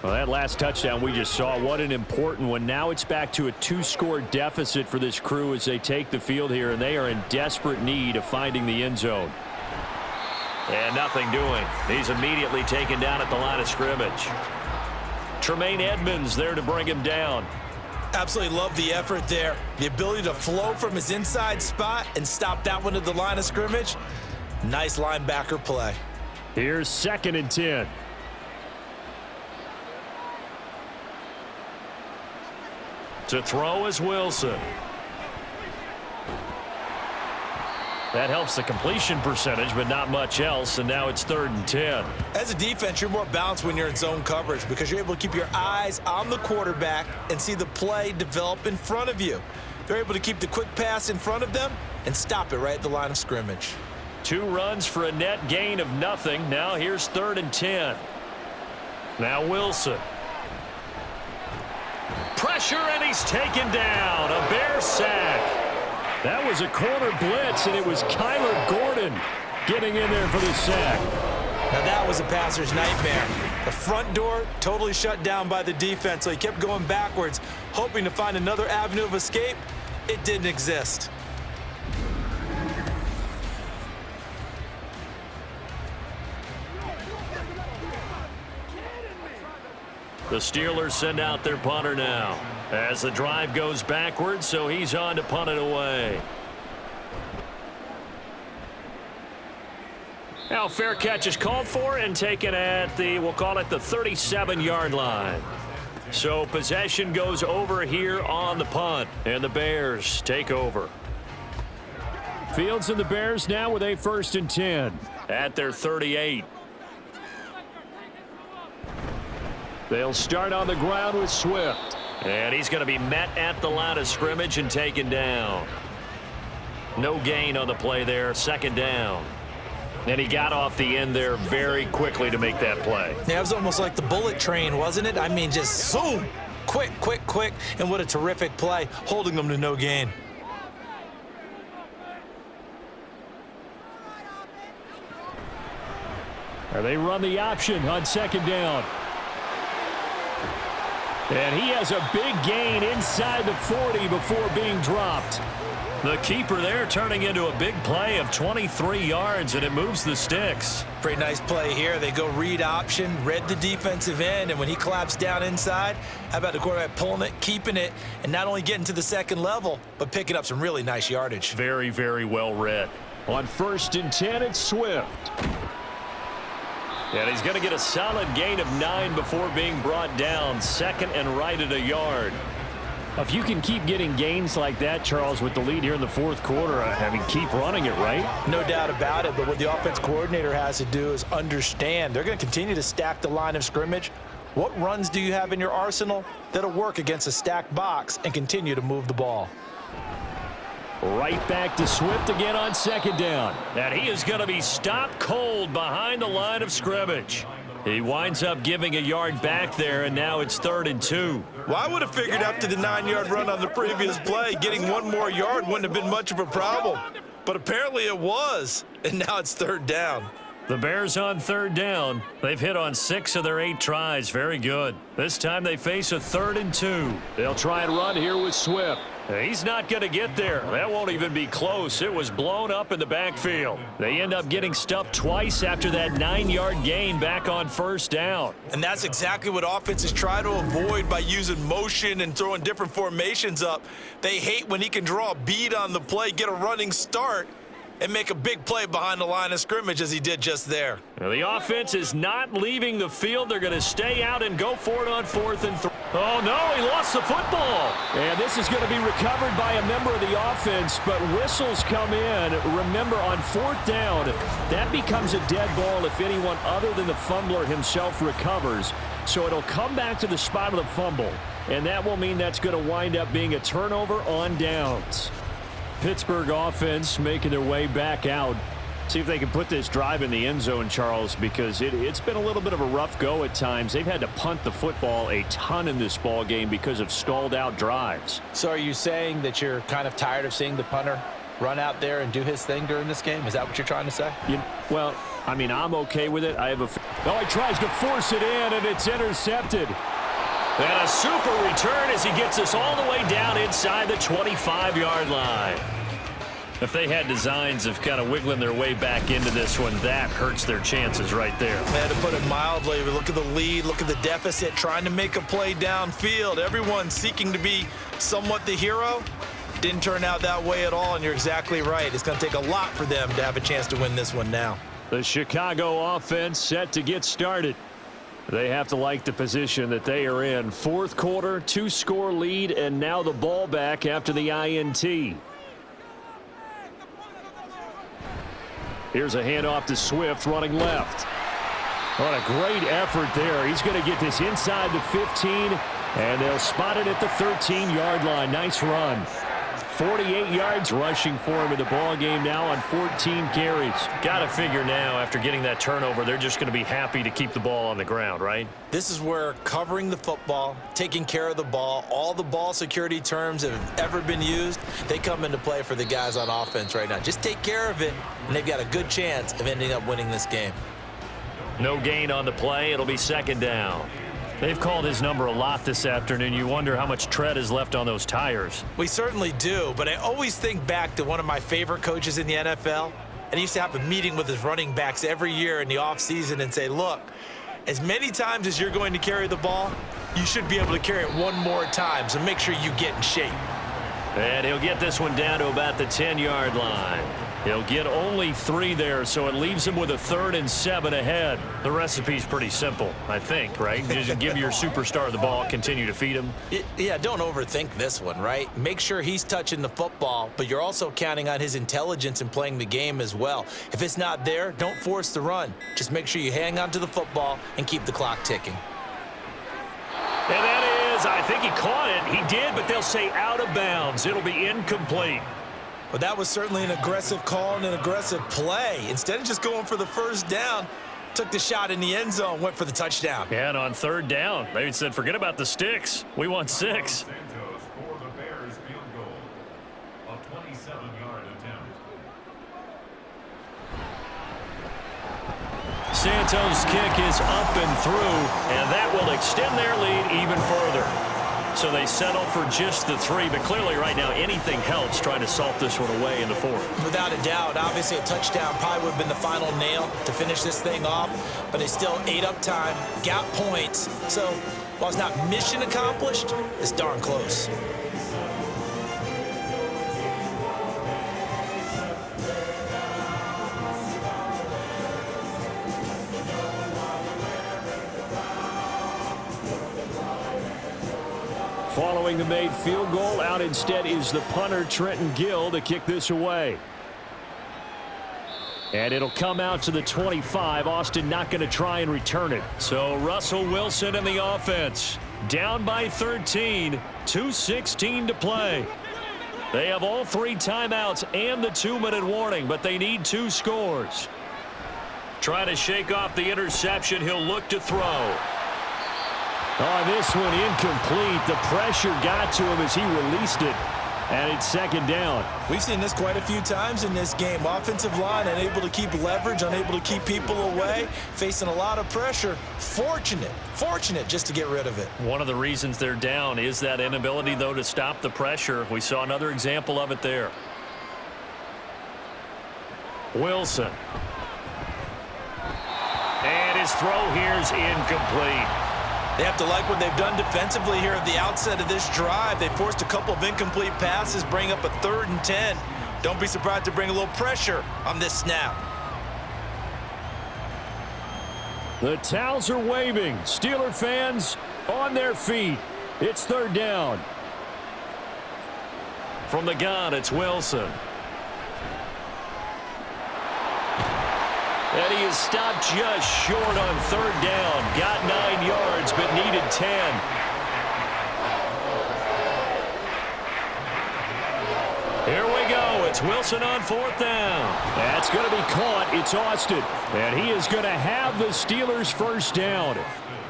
Well, that last touchdown we just saw, what an important one. Now it's back to a 2-score deficit for this crew as they take the field here, and they are in desperate need of finding the end zone. And nothing doing. He's immediately taken down at the line of scrimmage. Tremaine Edmonds there to bring him down. Absolutely love the effort there. The ability to flow from his inside spot and stop that one at the line of scrimmage. Nice linebacker play. Here's 2nd and 10. To throw is Wilson. That helps the completion percentage, but not much else, and now it's 3rd and 10. As a defense, you're more balanced when you're in zone coverage because you're able to keep your eyes on the quarterback and see the play develop in front of you. They're able to keep the quick pass in front of them and stop it right at the line of scrimmage. 2 runs for a net gain of nothing. Now here's 3rd and 10. Now Wilson. Pressure, and he's taken down. A Bear sack. That was a corner blitz, and it was Kyler Gordon getting in there for the sack. Now that was a passer's nightmare. The front door totally shut down by the defense, so he kept going backwards, hoping to find another avenue of escape. It didn't exist. The Steelers send out their punter now as the drive goes backwards, so he's on to punt it away. Now fair catch is called for and taken at the, we'll call it the 37-yard line. So possession goes over here on the punt, and the Bears take over. Fields and the Bears now with a 1st and 10. At their 38. They'll start on the ground with Swift. And he's going to be met at the line of scrimmage and taken down. No gain on the play there, 2nd down. And he got off the end there very quickly to make that play. Yeah, it was almost like the bullet train, wasn't it? I mean, just zoom, quick, quick, quick, and what a terrific play, holding them to no gain. They run the option on 2nd down. And he has a big gain inside the 40 before being dropped. The keeper there turning into a big play of 23 yards, and it moves the sticks. Pretty nice play here. They go read option, read the defensive end, and when he collapsed down inside, how about the quarterback pulling it, keeping it, and not only getting to the 2nd level, but picking up some really nice yardage. Very, very well read. On 1st and 10, it's Swift. And he's going to get a solid gain of 9 before being brought down, 2nd and right at a yard. If you can keep getting gains like that, Charles, with the lead here in the 4th quarter, I mean, keep running it, right? No doubt about it, but what the offense coordinator has to do is understand they're going to continue to stack the line of scrimmage. What runs do you have in your arsenal that'll work against a stacked box and continue to move the ball? Right back to Swift again on 2nd down. And he is going to be stopped cold behind the line of scrimmage. He winds up giving a yard back there, and now it's 3rd and 2. Well, I would have figured after the 9-yard run on the previous play, getting 1 more yard wouldn't have been much of a problem. But apparently it was, and now it's 3rd down. The Bears on 3rd down. They've hit on 6 of their 8 tries. Very good. This time they face a 3rd and 2. They'll try and run here with Swift. He's not going to get there. That won't even be close. It was blown up in the backfield. They end up getting stuffed twice after that 9-yard gain back on 1st down. And that's exactly what offenses try to avoid by using motion and throwing different formations up. They hate when he can draw a bead on the play, get a running start, and make a big play behind the line of scrimmage as he did just there. Now, the offense is not leaving the field. They're going to stay out and go for it on 4th and 3. Oh, no, he lost the football. And this is going to be recovered by a member of the offense, but whistles come in. Remember, on 4th down, that becomes a dead ball if anyone other than the fumbler himself recovers. So it'll come back to the spot of the fumble, and that will mean that's going to wind up being a turnover on downs. Pittsburgh offense making their way back out. See if they can put this drive in the end zone, Charles, because it's been a little bit of a rough go at times. They've had to punt the football a ton in this ball game because of stalled out drives. So are you saying that you're kind of tired of seeing the punter run out there and do his thing during this game? Is that what you're trying to say? Well, I mean, I'm okay with it. I have a Oh, he tries to force it in, and it's intercepted. And a super return as he gets us all the way down inside the 25-yard line. If they had designs of kind of wiggling their way back into this one, that hurts their chances right there. Man, to put it mildly, look at the lead, look at the deficit, trying to make a play downfield. Everyone seeking to be somewhat the hero. Didn't turn out that way at all, and you're exactly right. It's going to take a lot for them to have a chance to win this one now. The Chicago offense set to get started. They have to like the position that they are in. Fourth quarter, 2-score lead, and now the ball back after the INT. Here's a handoff to Swift running left. What a great effort there. He's going to get this inside the 15, and they'll spot it at the 13-yard line. Nice run. 48 yards rushing for him in the ball game now on 14 carries. Got to figure now, after getting that turnover, they're just going to be happy to keep the ball on the ground, right? This is where covering the football, taking care of the ball, all the ball security terms that have ever been used, they come into play for the guys on offense right now. Just take care of it, and they've got a good chance of ending up winning this game. No gain on the play. It'll be second down. They've called his number a lot this afternoon. You wonder how much tread is left on those tires. We certainly do, but I always think back to one of my favorite coaches in the NFL, and he used to have a meeting with his running backs every year in the offseason and say, look, as many times as you're going to carry the ball, you should be able to carry it one more time, so make sure you get in shape. And he'll get this one down to about the 10-yard line. He'll get only 3 there, so it leaves him with a 3rd and 7 ahead. The recipe's pretty simple, I think, right? Just give your superstar the ball, continue to feed him. Yeah, don't overthink this one, right? Make sure he's touching the football, but you're also counting on his intelligence in playing the game as well. If it's not there, don't force the run. Just make sure you hang on to the football and keep the clock ticking. And that is, I think he caught it. He did, but they'll say out of bounds. It'll be incomplete. But that was certainly an aggressive call and an aggressive play. Instead of just going for the first down, took the shot in the end zone, went for the touchdown. Yeah, and on 3rd down, they said, forget about the sticks. We want 6. Santos' kick is up and through, and that will extend their lead even further. So they settle for just the 3, but clearly right now anything helps trying to salt this one away in the 4th. Without a doubt, obviously a touchdown probably would have been the final nail to finish this thing off, but they still ate up time, got points. So while it's not mission accomplished, it's darn close. Following the made field goal, out instead is the punter, Trenton Gill, to kick this away. And it'll come out to the 25. Austin not going to try and return it. So Russell Wilson and the offense down by 13, 2:16 to play. They have all 3 timeouts and the 2-minute warning, but they need 2 scores. Trying to shake off the interception, he'll look to throw. Oh, this one incomplete. The pressure got to him as he released it, and it's second down. We've seen this quite a few times in this game. Offensive line unable to keep leverage, unable to keep people away, facing a lot of pressure. Fortunate just to get rid of it. One of the reasons they're down is that inability, though, to stop the pressure. We saw another example of it there. Wilson. And his throw here is incomplete. They have to like what they've done defensively here at the outset of this drive. They forced a couple of incomplete passes, bring up a 3rd and 10. Don't be surprised to bring a little pressure on this snap. The towels are waving. Steeler fans on their feet. It's 3rd down. From the gun, it's Wilson. And he is stopped just short on 3rd down. Got 9 yards, but needed 10. Here we go. It's Wilson on 4th down. That's going to be caught. It's Austin. And he is going to have the Steelers' first down.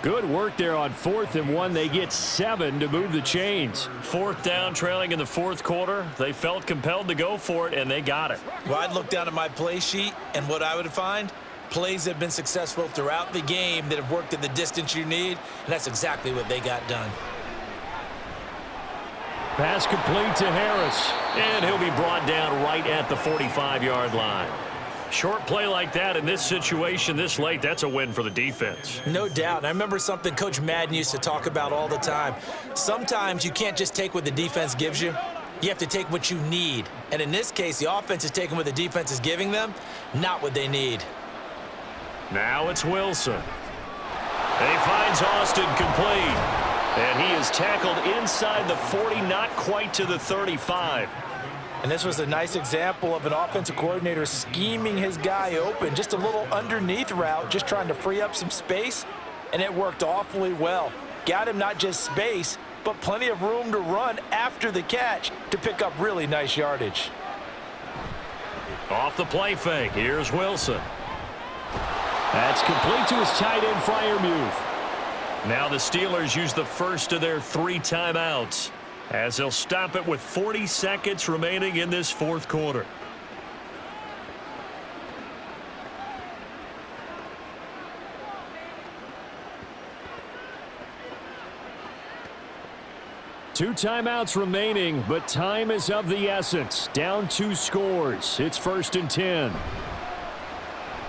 Good work there on 4th and 1. They get 7 to move the chains. 4th down, trailing in the 4th quarter. They felt compelled to go for it, and they got it. Well, I'd look down at my play sheet, and what I would find, plays that have been successful throughout the game that have worked at the distance you need, and that's exactly what they got done. Pass complete to Harris. And he'll be brought down right at the 45-yard line. Short play like that in this situation this late, that's a win for the defense. No doubt. And I remember something Coach Madden used to talk about all the time. Sometimes you can't just take what the defense gives you. You have to take what you need. And in this case, the offense is taking what the defense is giving them, not what they need. Now it's Wilson. And he finds Austin complete. And he is tackled inside the 40, not quite to the 35. And this was a nice example of an offensive coordinator scheming his guy open. Just a little underneath route, just trying to free up some space, and it worked awfully well. Got him not just space, but plenty of room to run after the catch to pick up really nice yardage. Off the play fake, here's Wilson. That's complete to his tight end, Freiermuth. Now the Steelers use the first of their 3 timeouts, as they'll stop it with 40 seconds remaining in this fourth quarter. Two timeouts remaining, but time is of the essence. Down 2 scores. It's 1st and 10.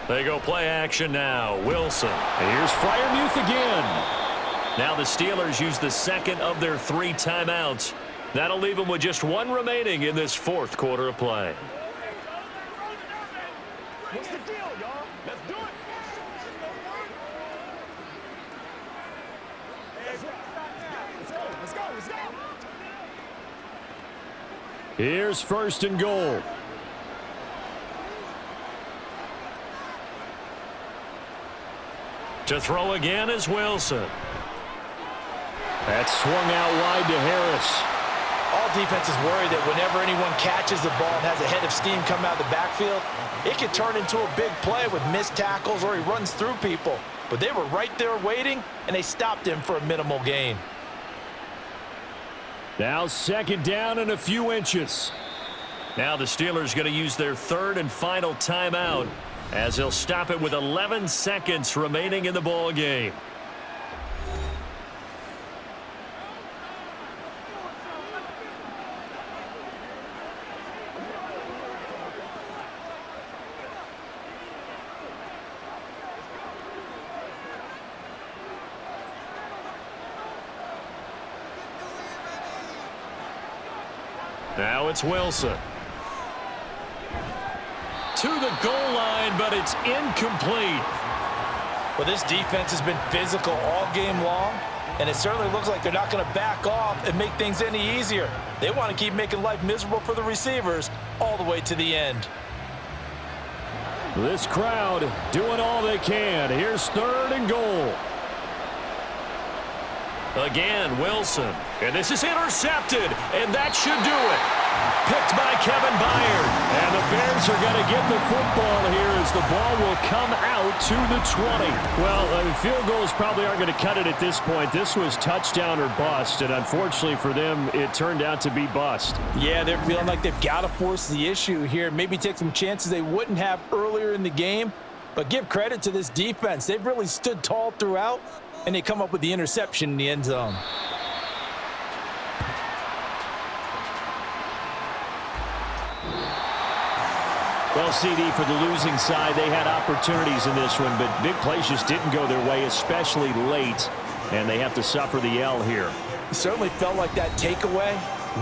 They go play action now. Wilson. And here's Freiermuth again. Now the Steelers use the second of their 3 timeouts. That'll leave them with just 1 remaining in this fourth quarter of play. What's the deal, y'all? Let's do it. Let's go. Here's 1st and goal. To throw again is Wilson. That's swung out wide to Harris. All defenses worry that whenever anyone catches the ball and has a head of steam come out of the backfield, it can turn into a big play with missed tackles or he runs through people. But they were right there waiting, and they stopped him for a minimal gain. Now 2nd down and a few inches. Now the Steelers going to use their 3rd and final timeout, as they'll stop it with 11 seconds remaining in the ball game. Now it's Wilson. To the goal line, but it's incomplete. Well, this defense has been physical all game long, and it certainly looks like they're not going to back off and make things any easier. They want to keep making life miserable for the receivers all the way to the end. This crowd doing all they can. Here's 3rd and goal. Again, Wilson. And this is intercepted, and that should do it. Picked by Kevin Byard. And the Bears are going to get the football here as the ball will come out to the 20. Well, field goals probably aren't going to cut it at this point. This was touchdown or bust, and unfortunately for them, it turned out to be bust. Yeah, they're feeling like they've got to force the issue here. Maybe take some chances they wouldn't have earlier in the game. But give credit to this defense. They've really stood tall throughout, and they come up with the interception in the end zone. Well, CD, for the losing side, they had opportunities in this one, but big plays just didn't go their way, especially late, and they have to suffer the L here. It certainly felt like that takeaway,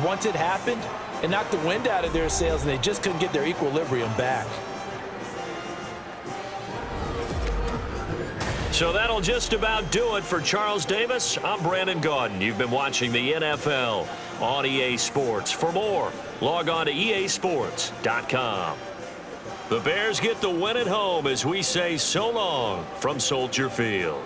once it happened, it knocked the wind out of their sails, and they just couldn't get their equilibrium back. So that'll just about do it for Charles Davis. I'm Brandon Gaudin. You've been watching the NFL on EA Sports. For more, log on to easports.com. The Bears get the win at home as we say so long from Soldier Field.